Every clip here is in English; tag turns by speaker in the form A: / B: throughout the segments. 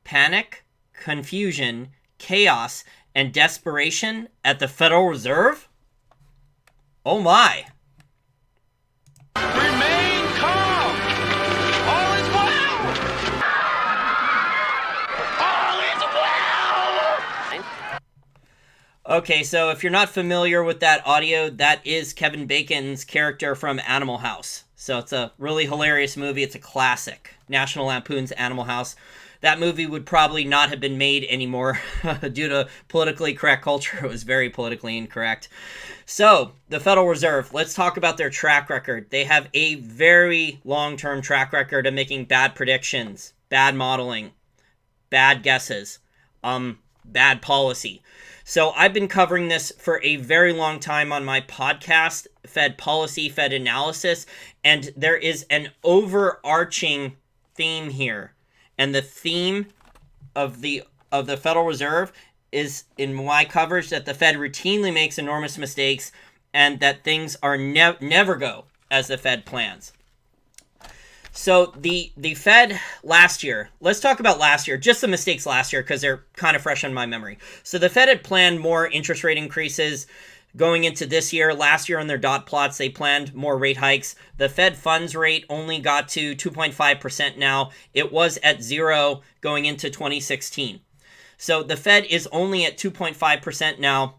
A: panic, confusion, chaos, and desperation at the Federal Reserve? Oh my.
B: Remain calm. All is well. All is well.
A: Okay, so if you're not familiar with that audio, that is Kevin Bacon's character from Animal House. So it's a really hilarious movie. It's a classic. National Lampoon's Animal House. That movie would probably not have been made anymore due to politically correct culture. It was very politically incorrect. So, the Federal Reserve, let's talk about their track record. They have a very long-term track record of making bad predictions, bad modeling, bad guesses, bad policy. So, I've been covering this for a very long time on my podcast, Fed Policy, Fed Analysis, and there is an overarching theme here. And the theme of the Federal Reserve is, in my coverage, that the Fed routinely makes enormous mistakes and that things are never go as the Fed plans. So the Fed last year, let's talk about last year, just the mistakes last year because they're kind of fresh on my memory. So the Fed had planned more interest rate increases going into this year. Last year on their dot plots, they planned more rate hikes. The Fed funds rate only got to 2.5% now. It was at 0 going into 2016. So the Fed is only at 2.5% now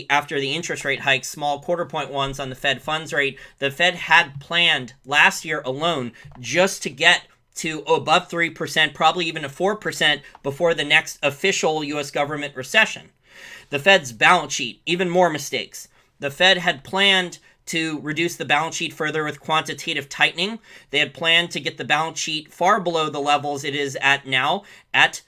A: after the interest rate hikes, small quarter point ones on the Fed funds rate. The Fed had planned last year alone just to get to above 3%, probably even to 4% before the next official U.S. government recession. The Fed's balance sheet, even more mistakes. The Fed had planned to reduce the balance sheet further with quantitative tightening. They had planned to get the balance sheet far below the levels it is at now at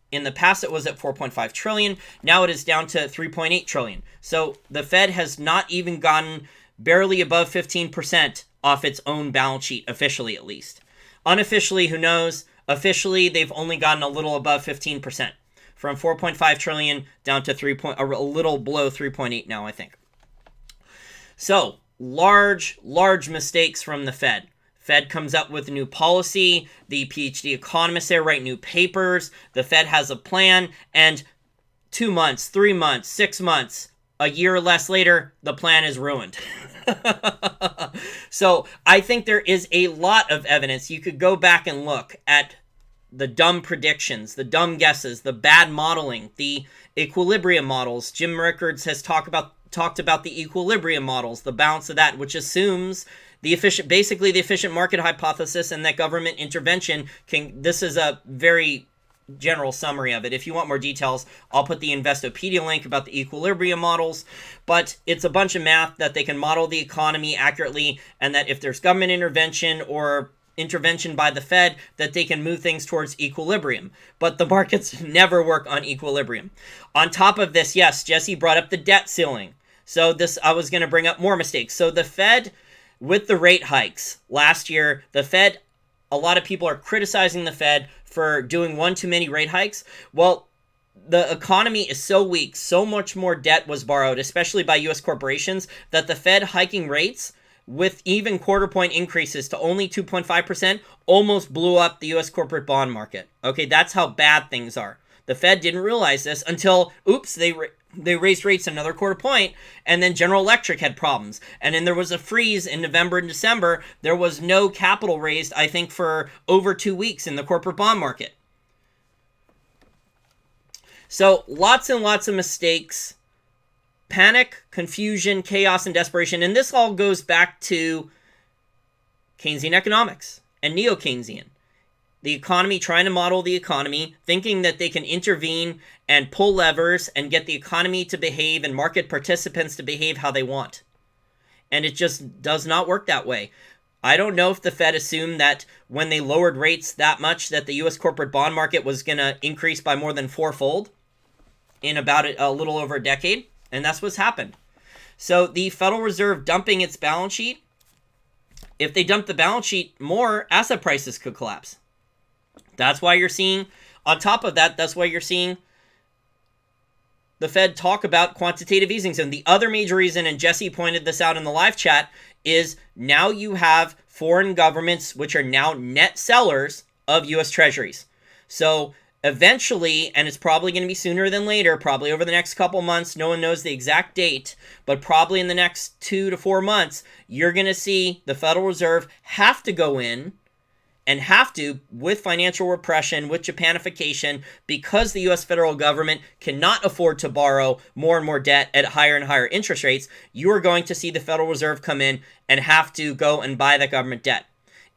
A: in the past it was at 4.5 trillion. Now it is down to 3.8 trillion. So the Fed has not even gotten barely above 15% off its own balance sheet, officially at least. Unofficially, who knows? Officially, they've only gotten a little above 15%. From 4.5 trillion down to a little below 3.8 now, I think. So, large mistakes from the Fed. Fed comes up with a new policy. The PhD economists there write new papers. The Fed has a plan, and 2 months, 3 months, 6 months, a year or less later, the plan is ruined. So, I think there is a lot of evidence. You could go back and look at the dumb predictions, the dumb guesses, the bad modeling, the equilibrium models. Jim Rickards has talked about the equilibrium models, the balance of that, which assumes the efficient market hypothesis and that government intervention this is a very general summary of it. If you want more details, I'll put the Investopedia link about the equilibrium models, but it's a bunch of math that they can model the economy accurately, and that if there's government intervention or intervention by the Fed, that they can move things towards equilibrium. But the markets never work on equilibrium. On top of this, yes, Jesse brought up the debt ceiling. So I was going to bring up more mistakes. So the Fed, with the rate hikes last year, a lot of people are criticizing the Fed for doing one too many rate hikes. Well, the economy is so weak, so much more debt was borrowed, especially by U.S. corporations, that the Fed hiking rates with even quarter point increases to only 2.5% almost blew up the U.S. corporate bond market. Okay, that's how bad things are. The Fed didn't realize this until, they raised rates another quarter point, and then General Electric had problems. And then there was a freeze in November and December. There was no capital raised, I think, for over 2 weeks in the corporate bond market. So lots and lots of mistakes. Panic, confusion, chaos, and desperation. And this all goes back to Keynesian economics and neo-Keynesian. The economy, trying to model the economy, thinking that they can intervene and pull levers and get the economy to behave and market participants to behave how they want. And it just does not work that way. I don't know if the Fed assumed that when they lowered rates that much that the U.S. corporate bond market was going to increase by more than fourfold in about a little over a decade. And that's what's happened. So the Federal Reserve dumping its balance sheet, if they dump the balance sheet more, asset prices could collapse. That's why you're seeing, on top of that, that's why you're seeing the Fed talk about quantitative easing. And the other major reason, and Jesse pointed this out in the live chat, is now you have foreign governments which are now net sellers of U.S. Treasuries. So eventually, and it's probably going to be sooner than later, probably over the next couple months, no one knows the exact date, but probably in the next 2 to 4 months, you're going to see the Federal Reserve have to go in and have to, with financial repression, with Japanification, because the U.S. federal government cannot afford to borrow more and more debt at higher and higher interest rates, you are going to see the Federal Reserve come in and have to go and buy that government debt.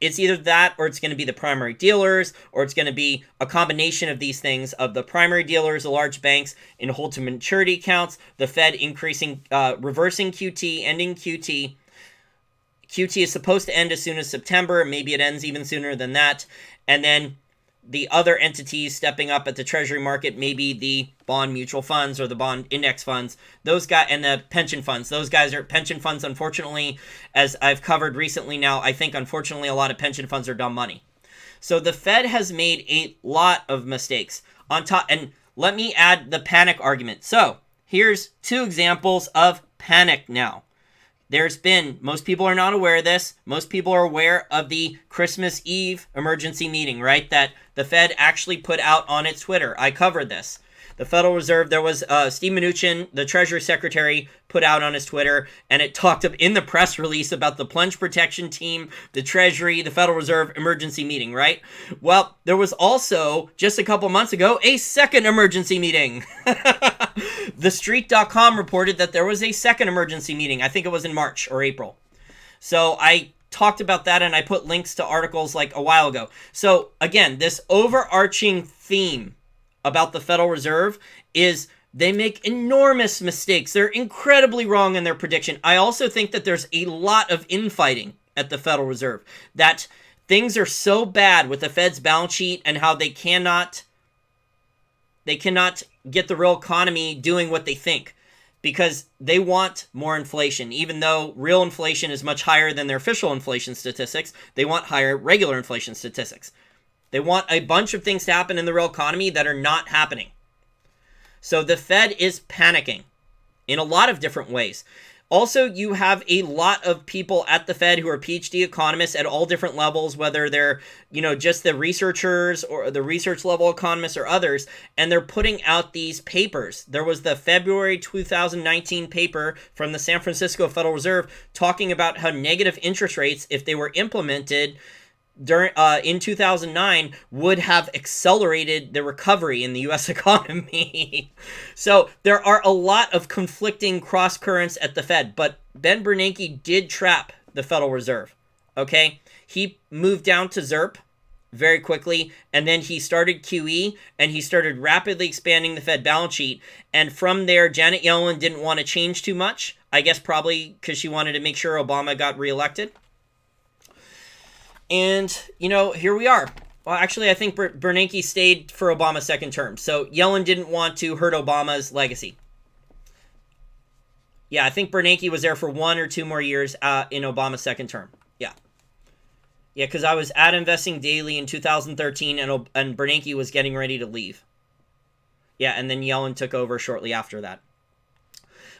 A: It's either that, or it's going to be the primary dealers, or it's going to be a combination of these things, of the primary dealers, the large banks, in hold-to-maturity accounts, the Fed increasing, reversing QT, ending QT. QT is supposed to end as soon as September. Maybe it ends even sooner than that. And then the other entities stepping up at the Treasury market, maybe the bond mutual funds or the bond index funds, those guys, and the pension funds. Those guys are pension funds, unfortunately, as I've covered recently now, I think, unfortunately, a lot of pension funds are dumb money. So the Fed has made a lot of mistakes on top. And let me add the panic argument. So here's 2 examples of panic now. There's been, most people are not aware of this, most people are aware of the Christmas Eve emergency meeting, right? That the Fed actually put out on its Twitter. I covered this. The Federal Reserve, there was Steve Mnuchin, the Treasury Secretary, put out on his Twitter, and it talked in the press release about the plunge protection team, the Treasury, the Federal Reserve emergency meeting, right? Well, there was also, just a couple months ago, a second emergency meeting. TheStreet.com reported that there was a second emergency meeting. I think it was in March or April. So I talked about that, and I put links to articles like a while ago. So again, this overarching theme about the Federal Reserve is they make enormous mistakes. They're incredibly wrong in their prediction. I also think that there's a lot of infighting at the Federal Reserve, that things are so bad with the Fed's balance sheet and how they cannot get the real economy doing what they think, because they want more inflation. Even though real inflation is much higher than their official inflation statistics, they want higher regular inflation statistics. They want a bunch of things to happen in the real economy that are not happening. So the Fed is panicking in a lot of different ways. Also, you have a lot of people at the Fed who are PhD economists at all different levels, whether they're, just the researchers or the research level economists or others, and they're putting out these papers. There was the February 2019 paper from the San Francisco Federal Reserve talking about how negative interest rates, if they were implemented in 2009, would have accelerated the recovery in the U.S. economy. So there are a lot of conflicting cross currents at the Fed, but Ben Bernanke did trap the Federal Reserve. Okay, he moved down to ZIRP very quickly, and then he started QE, and he started rapidly expanding the Fed balance sheet. And from there, Janet Yellen didn't want to change too much. I guess probably because she wanted to make sure Obama got reelected. And, here we are. Well, actually, I think Bernanke stayed for Obama's second term. So Yellen didn't want to hurt Obama's legacy. Yeah, I think Bernanke was there for 1 or 2 more years in Obama's second term. Yeah. Yeah, because I was at Investing Daily in 2013, and Bernanke was getting ready to leave. Yeah, and then Yellen took over shortly after that.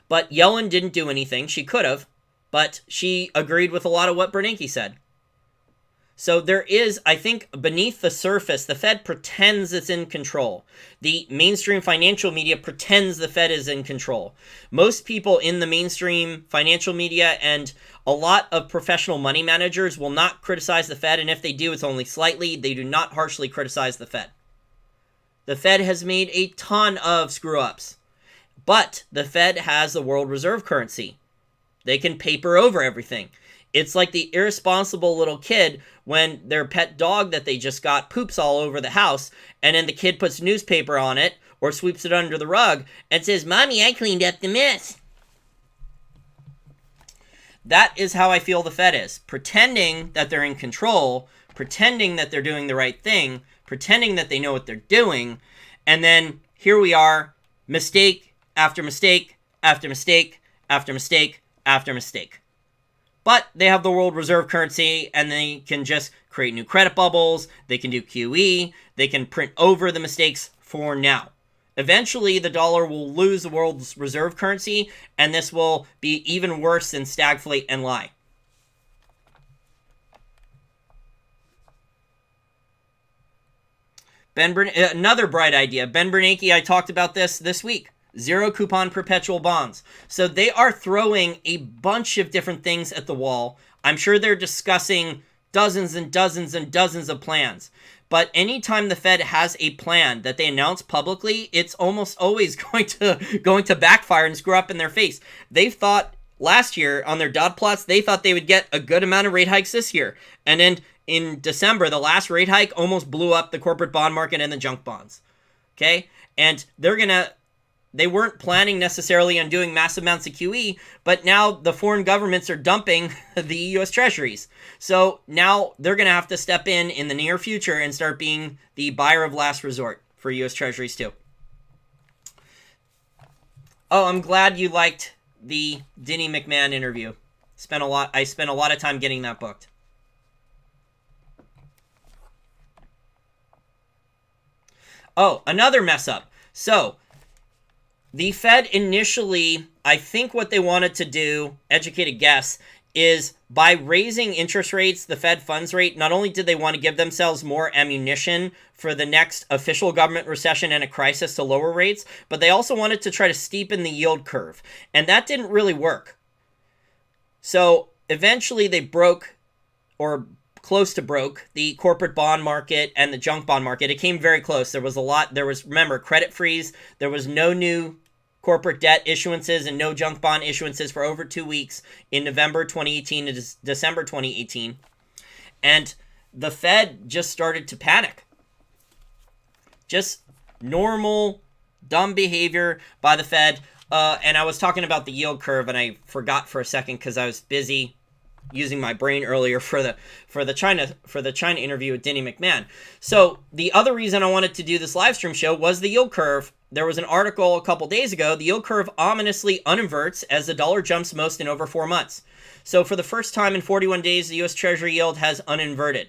A: But Yellen didn't do anything. She could have, but she agreed with a lot of what Bernanke said. So there is, I think, beneath the surface, the Fed pretends it's in control. The mainstream financial media pretends the Fed is in control. Most people in the mainstream financial media and a lot of professional money managers will not criticize the Fed, and if they do, it's only slightly. They do not harshly criticize the Fed. The Fed has made a ton of screw-ups, but the Fed has the world reserve currency. They can paper over everything. It's like the irresponsible little kid when their pet dog that they just got poops all over the house, and then the kid puts newspaper on it or sweeps it under the rug and says, "Mommy, I cleaned up the mess." That is how I feel the Fed is. Pretending that they're in control, pretending that they're doing the right thing, pretending that they know what they're doing, and then here we are, mistake after mistake after mistake after mistake after mistake. But they have the world reserve currency, and they can just create new credit bubbles. They can do QE. They can print over the mistakes for now. Eventually, the dollar will lose the world's reserve currency, and this will be even worse than stagflate and lie. Another bright idea. Ben Bernanke, I talked about this week. Zero coupon perpetual bonds. So they are throwing a bunch of different things at the wall. I'm sure they're discussing dozens and dozens and dozens of plans. But anytime the Fed has a plan that they announce publicly, it's almost always going to backfire and screw up in their face. They've thought last year on their dot plots, they thought they would get a good amount of rate hikes this year. And then in December, the last rate hike almost blew up the corporate bond market and the junk bonds. Okay? And they weren't planning necessarily on doing massive amounts of QE, but now the foreign governments are dumping the U.S. treasuries. So now they're going to have to step in the near future and start being the buyer of last resort for U.S. treasuries too. Oh, I'm glad you liked the Denny McMahon interview. I spent a lot of time getting that booked. Oh, another mess up. So the Fed initially, I think what they wanted to do, educated guess, is by raising interest rates, the Fed funds rate, not only did they want to give themselves more ammunition for the next official government recession and a crisis to lower rates, but they also wanted to try to steepen the yield curve. And that didn't really work. So eventually they broke, or close to broke, the corporate bond market and the junk bond market. It came very close. Remember, credit freeze. There was no new corporate debt issuances and no junk bond issuances for over 2 weeks in November 2018 to December 2018. And the Fed just started to panic. Just normal, dumb behavior by the Fed. And I was talking about the yield curve, and I forgot for a second because I was busy using my brain earlier for the China interview with Denny McMahon. So the other reason I wanted to do this live stream show was the yield curve. There was an article a couple days ago. The yield curve ominously uninverts as the dollar jumps most in over 4 months. So for the first time in 41 days, the U.S. Treasury yield has uninverted.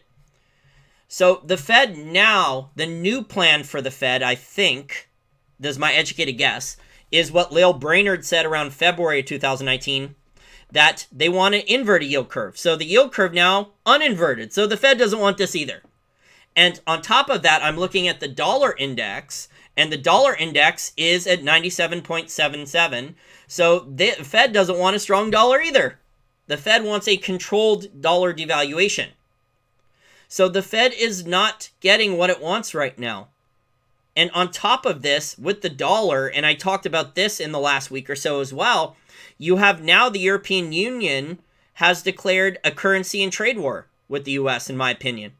A: So the Fed now, the new plan for the Fed, I think, this is my educated guess, is what Lael Brainerd said around February 2019, that they want to invert a yield curve. So the yield curve now uninverted. So the Fed doesn't want this either. And on top of that, I'm looking at the dollar index, and the dollar index is at 97.77. So the Fed doesn't want a strong dollar either. The Fed wants a controlled dollar devaluation. So the Fed is not getting what it wants right now. And on top of this, with the dollar, and I talked about this in the last week or so as well, you have now the European Union has declared a currency and trade war with the U.S., in my opinion.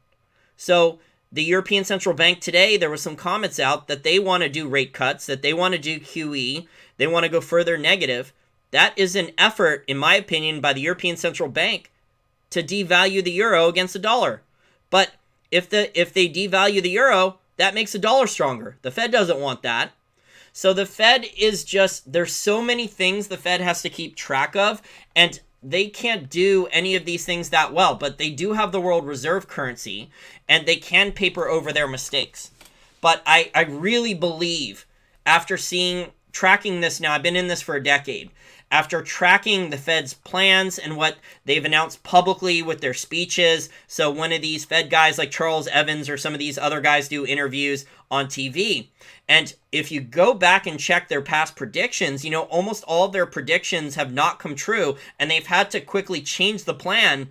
A: So the European Central Bank today, there were some comments out that they want to do rate cuts, that they want to do QE, they want to go further negative. That is an effort, in my opinion, by the European Central Bank to devalue the euro against the dollar. But if they devalue the euro, that makes the dollar stronger. The Fed doesn't want that. So the Fed is just, there's so many things the Fed has to keep track of, and they can't do any of these things that well, but they do have the world reserve currency, and they can paper over their mistakes. But I really believe, after tracking this now, I've been in this for a decade, after tracking the Fed's plans and what they've announced publicly with their speeches. So one of these Fed guys like Charles Evans or some of these other guys do interviews on TV. And if you go back and check their past predictions, almost all of their predictions have not come true, and they've had to quickly change the plan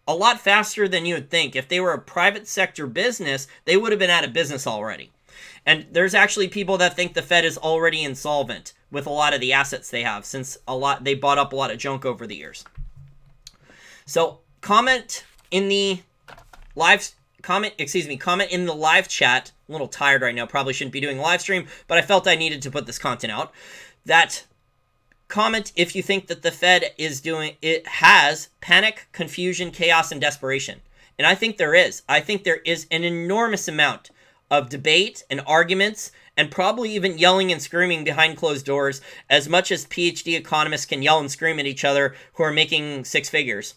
A: a lot faster than you would think. If they were a private sector business, they would have been out of business already. And there's actually people that think the Fed is already insolvent with a lot of the assets they have, since they bought up a lot of junk over the years. So comment in the live chat. I'm a little tired right now, probably shouldn't be doing a live stream, but I felt I needed to put this content out. That comment if you think that the Fed has panic, confusion, chaos, and desperation. And I think there is. I think there is an enormous amount of debate and arguments, and probably even yelling and screaming behind closed doors, as much as PhD economists can yell and scream at each other who are making six figures.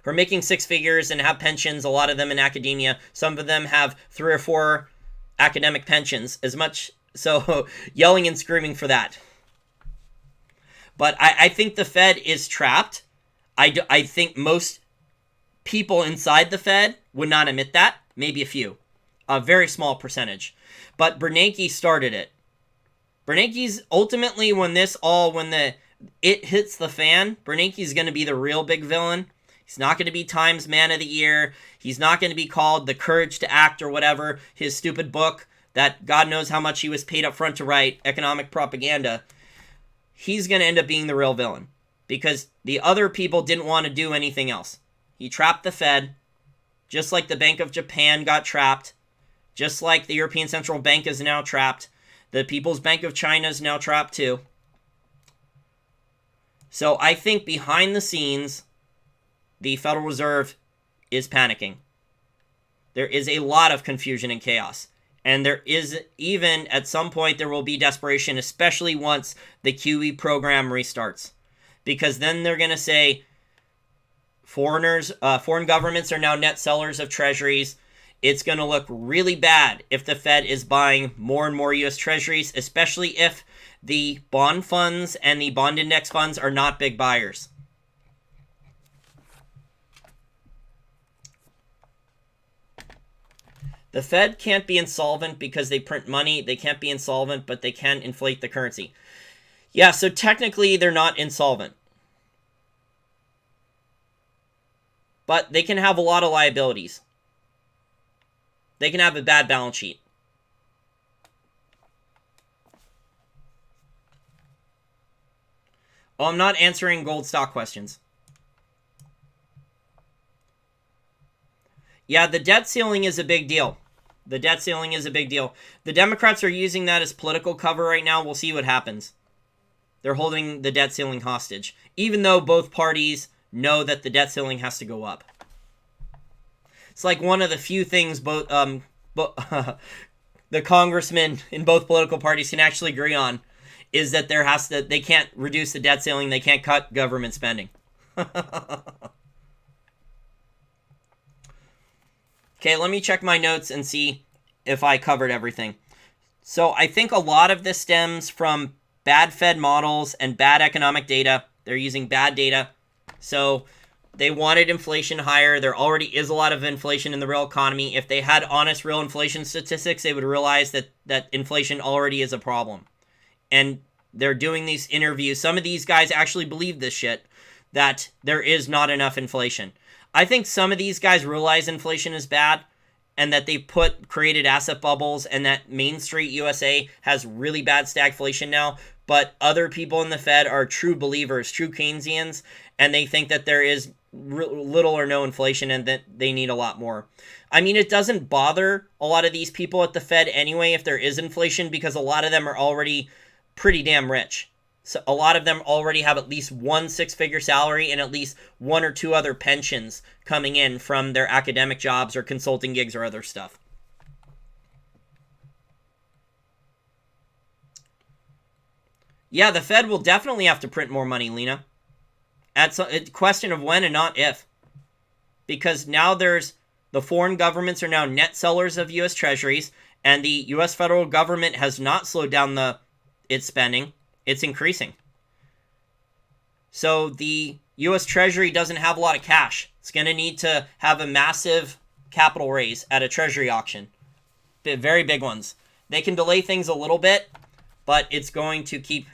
A: Who are making six figures and have pensions, a lot of them in academia. Some of them have 3 or 4 academic pensions, as much, so yelling and screaming for that. But I think the Fed is trapped. I think most people inside the Fed would not admit that, maybe a few. a very small percentage. But Bernanke started it. Bernanke's ultimately, when it hits the fan, Bernanke's going to be the real big villain. He's not going to be Times Man of the Year. He's not going to be called The Courage to Act or whatever, his stupid book that God knows how much he was paid up front to write, economic propaganda. He's going to end up being the real villain because the other people didn't want to do anything else. He trapped the Fed, just like the Bank of Japan got trapped, just like the European Central Bank is now trapped. The People's Bank of China is now trapped too. So I think behind the scenes, the Federal Reserve is panicking. There is a lot of confusion and chaos. And there is even, at some point, there will be desperation, especially once the QE program restarts. Because then they're going to say foreign governments are now net sellers of treasuries. It's going to look really bad if the Fed is buying more and more U.S. treasuries, especially if the bond funds and the bond index funds are not big buyers. The Fed can't be insolvent because they print money. They can't be insolvent, but they can inflate the currency. Yeah, so technically they're not insolvent. But they can have a lot of liabilities. They can have a bad balance sheet. Oh, I'm not answering gold stock questions. Yeah, the debt ceiling is a big deal. The debt ceiling is a big deal. The Democrats are using that as political cover right now. We'll see what happens. They're holding the debt ceiling hostage, even though both parties know that the debt ceiling has to go up. It's like one of the few things the congressmen in both political parties can actually agree on is that they can't reduce the debt ceiling, they can't cut government spending. Okay, let me check my notes and see if I covered everything. So I think a lot of this stems from bad Fed models and bad economic data. They're using bad data. So they wanted inflation higher. There already is a lot of inflation in the real economy. If they had honest real inflation statistics, they would realize that inflation already is a problem. And they're doing these interviews. Some of these guys actually believe this shit, that there is not enough inflation. I think some of these guys realize inflation is bad and that they created asset bubbles and that Main Street USA has really bad stagflation now. But other people in the Fed are true believers, true Keynesians, and they think that there is little or no inflation and that they need a lot more. I mean, it doesn't bother a lot of these people at the Fed anyway if there is inflation because a lot of them are already pretty damn rich. So a lot of them already have at least one six-figure salary and at least one or two other pensions coming in from their academic jobs or consulting gigs or other stuff. Yeah, the Fed will definitely have to print more money, Lena. It's a question of when and not if. Because now the foreign governments are now net sellers of U.S. treasuries, and the U.S. federal government has not slowed down its spending. It's increasing. So the U.S. Treasury doesn't have a lot of cash. It's going to need to have a massive capital raise at a Treasury auction. Very big ones. They can delay things a little bit, but it's going to keep...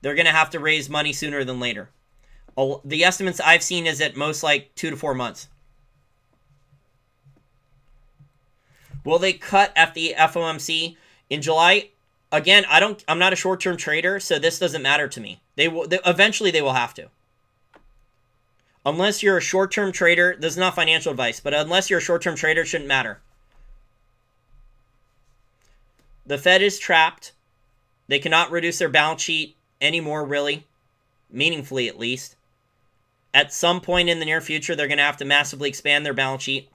A: They're going to have to raise money sooner than later. The estimates I've seen is at most like 2 to 4 months. Will they cut at the FOMC in July? Again, I'm not a short-term trader, so this doesn't matter to me. Eventually they will have to. Unless you're a short-term trader, this is not financial advice, but unless you're a short-term trader, it shouldn't matter. The Fed is trapped. They cannot reduce their balance sheet anymore, really. Meaningfully, at least. At some point in the near future, they're going to have to massively expand their balance sheet.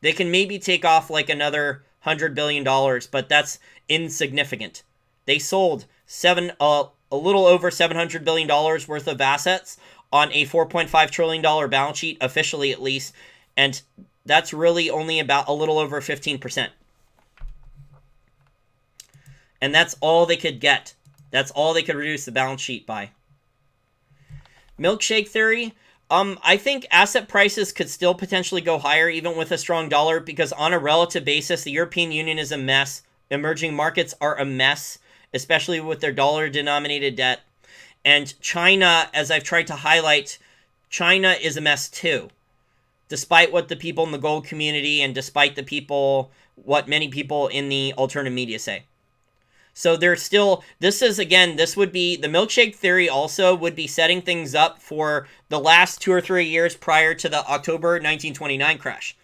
A: They can maybe take off like another $100 billion, but that's insignificant. They sold a little over $700 billion worth of assets on a $4.5 trillion balance sheet, officially at least, and that's really only about a little over 15%. And that's all they could get. That's all they could reduce the balance sheet by. Milkshake theory, I think asset prices could still potentially go higher even with a strong dollar because on a relative basis, the European Union is a mess. Emerging markets are a mess, especially with their dollar-denominated debt. And China, as I've tried to highlight, China is a mess too. Despite what the people in the gold community and despite what many people in the alternative media say. So there's still, this would be, the milkshake theory also would be setting things up for the last 2 or 3 years prior to the October 1929 crash.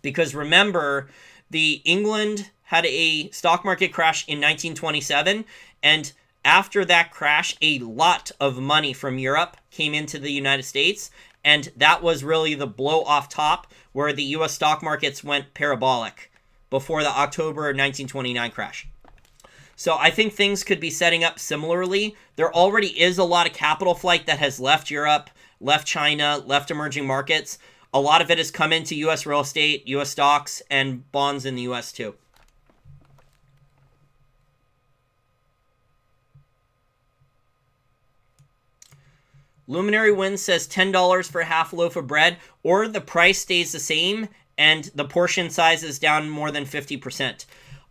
A: Because remember, the England had a stock market crash in 1927, and after that crash, a lot of money from Europe came into the United States, and that was really the blow off top where the U.S. stock markets went parabolic before the October 1929 crash. So I think things could be setting up similarly. There already is a lot of capital flight that has left Europe, left China, left emerging markets. A lot of it has come into U.S. real estate, U.S. stocks, and bonds in the U.S. too. Luminary Wind says $10 for a half loaf of bread, or the price stays the same and the portion size is down more than 50%.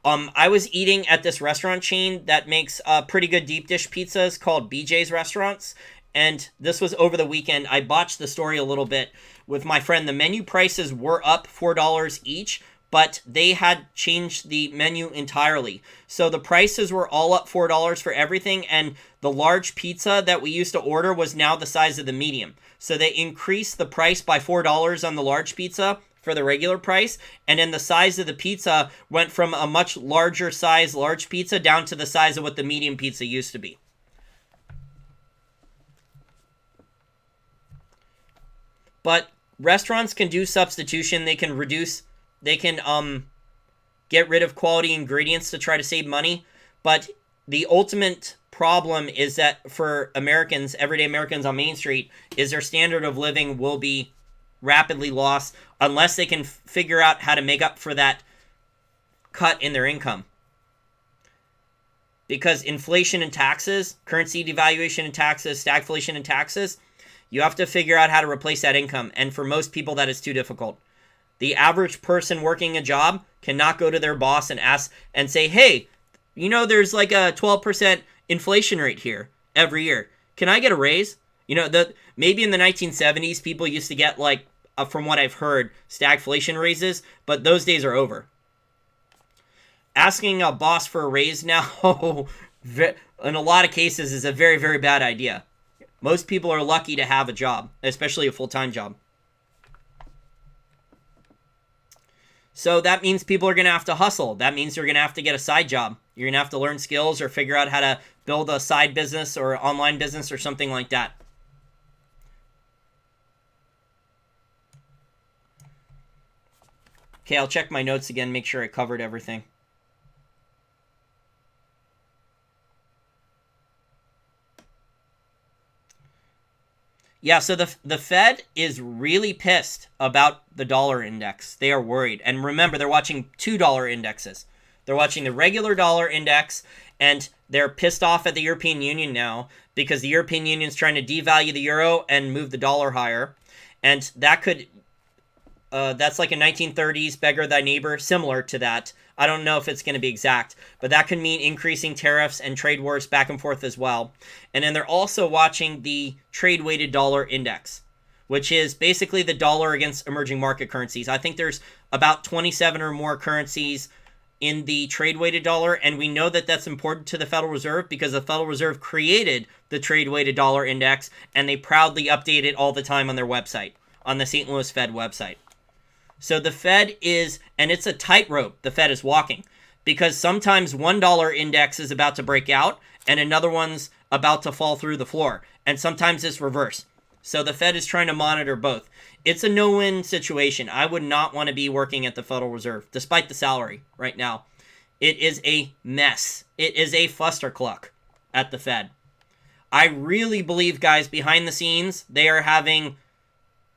A: I was eating at this restaurant chain that makes pretty good deep dish pizzas called BJ's Restaurants, and this was over the weekend. I botched the story a little bit with my friend. The menu prices were up $4 each, but they had changed the menu entirely. So the prices were all up $4 for everything, and the large pizza that we used to order was now the size of the medium. So they increased the price by $4 on the large pizza for the regular price, and then the size of the pizza went from a much larger size large pizza down to the size of what the medium pizza used to be. But restaurants can do substitution. They can get rid of quality ingredients to try to save money. But the ultimate problem is that for Americans, everyday Americans on Main Street, is their standard of living will be rapidly lost unless they can figure out how to make up for that cut in their income. Because inflation and taxes, currency devaluation and taxes, stagflation and taxes, you have to figure out how to replace that income. And for most people, that is too difficult. The average person working a job cannot go to their boss and ask and say, hey, there's like a 12% inflation rate here every year. Can I get a raise? Maybe in the 1970s, people used to get from what I've heard, stagflation raises, but those days are over. Asking a boss for a raise now, in a lot of cases, is a very, very bad idea. Most people are lucky to have a job, especially a full-time job. So that means people are going to have to hustle. That means you're going to have to get a side job. You're going to have to learn skills or figure out how to build a side business or online business or something like that. Okay, I'll check my notes again, make sure I covered everything. Yeah, so the Fed is really pissed about the dollar index. They are worried. And remember, they're watching $2 indexes. They're watching the regular dollar index, and they're pissed off at the European Union now because the European Union is trying to devalue the euro and move the dollar higher. And that could... that's like a 1930s beggar thy neighbor, similar to that. I don't know if it's going to be exact, but that could mean increasing tariffs and trade wars back and forth as well. And then they're also watching the trade-weighted dollar index, which is basically the dollar against emerging market currencies. I think there's about 27 or more currencies in the trade-weighted dollar, and we know that that's important to the Federal Reserve because the Federal Reserve created the trade-weighted dollar index, and they proudly update it all the time on their website, on the St. Louis Fed website. So the Fed is, and it's a tightrope the Fed is walking, because sometimes $1 index is about to break out and another one's about to fall through the floor. And sometimes it's reverse. So the Fed is trying to monitor both. It's a no-win situation. I would not want to be working at the Federal Reserve, despite the salary right now. It is a mess. It is a fustercluck at the Fed. I really believe, guys, behind the scenes, they are having...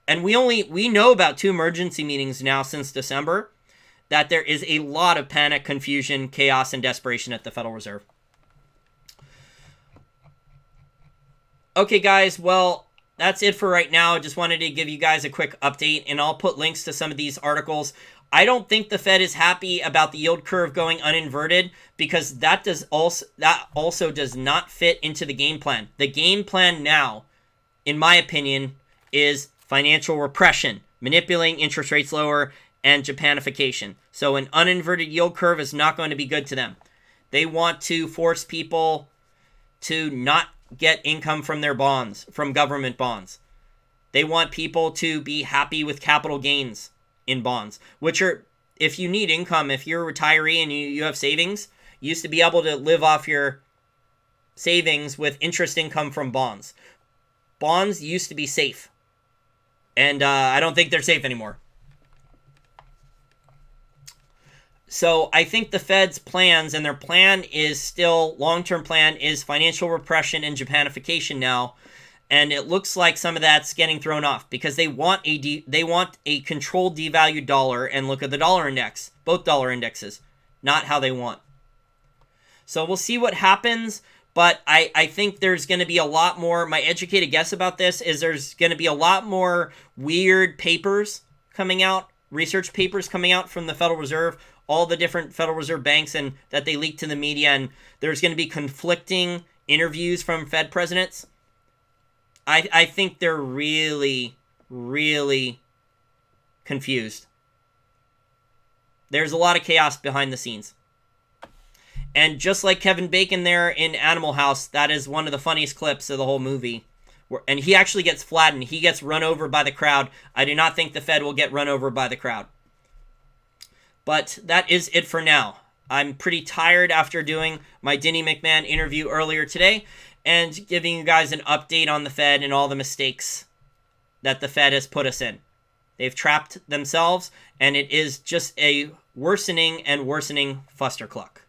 A: And we know about 2 emergency meetings now since December, that there is a lot of panic, confusion, chaos, and desperation at the Federal Reserve. Okay, guys, well, that's it for right now. I just wanted to give you guys a quick update, and I'll put links to some of these articles. I don't think the Fed is happy about the yield curve going uninverted, because that also does not fit into the game plan. The game plan now, in my opinion, is financial repression, manipulating interest rates lower, and Japanification. So an uninverted yield curve is not going to be good to them. They want to force people to not get income from their bonds, from government bonds. They want people to be happy with capital gains in bonds, which are, if you need income, if you're a retiree and you have savings, you used to be able to live off your savings with interest income from bonds. Bonds used to be safe, and I don't think they're safe anymore. So I think the Fed's plans, and their plan is still, long-term plan is financial repression and Japanification now, and it looks like some of that's getting thrown off because they want a controlled devalued dollar. And look at the dollar index, both dollar indexes, not how they want. So we'll see what happens, but I think there's going to be a lot more. My educated guess about this is there's going to be a lot more weird papers coming out, research papers coming out from the Federal Reserve, all the different Federal Reserve banks, and that they leak to the media, and there's going to be conflicting interviews from Fed presidents. I think they're really, really confused. There's a lot of chaos behind the scenes. And just like Kevin Bacon there in Animal House, that is one of the funniest clips of the whole movie. And he actually gets flattened. He gets run over by the crowd. I do not think the Fed will get run over by the crowd. But that is it for now. I'm pretty tired after doing my Denny McMahon interview earlier today and giving you guys an update on the Fed and all the mistakes that the Fed has put us in. They've trapped themselves, and it is just a worsening and worsening fustercluck.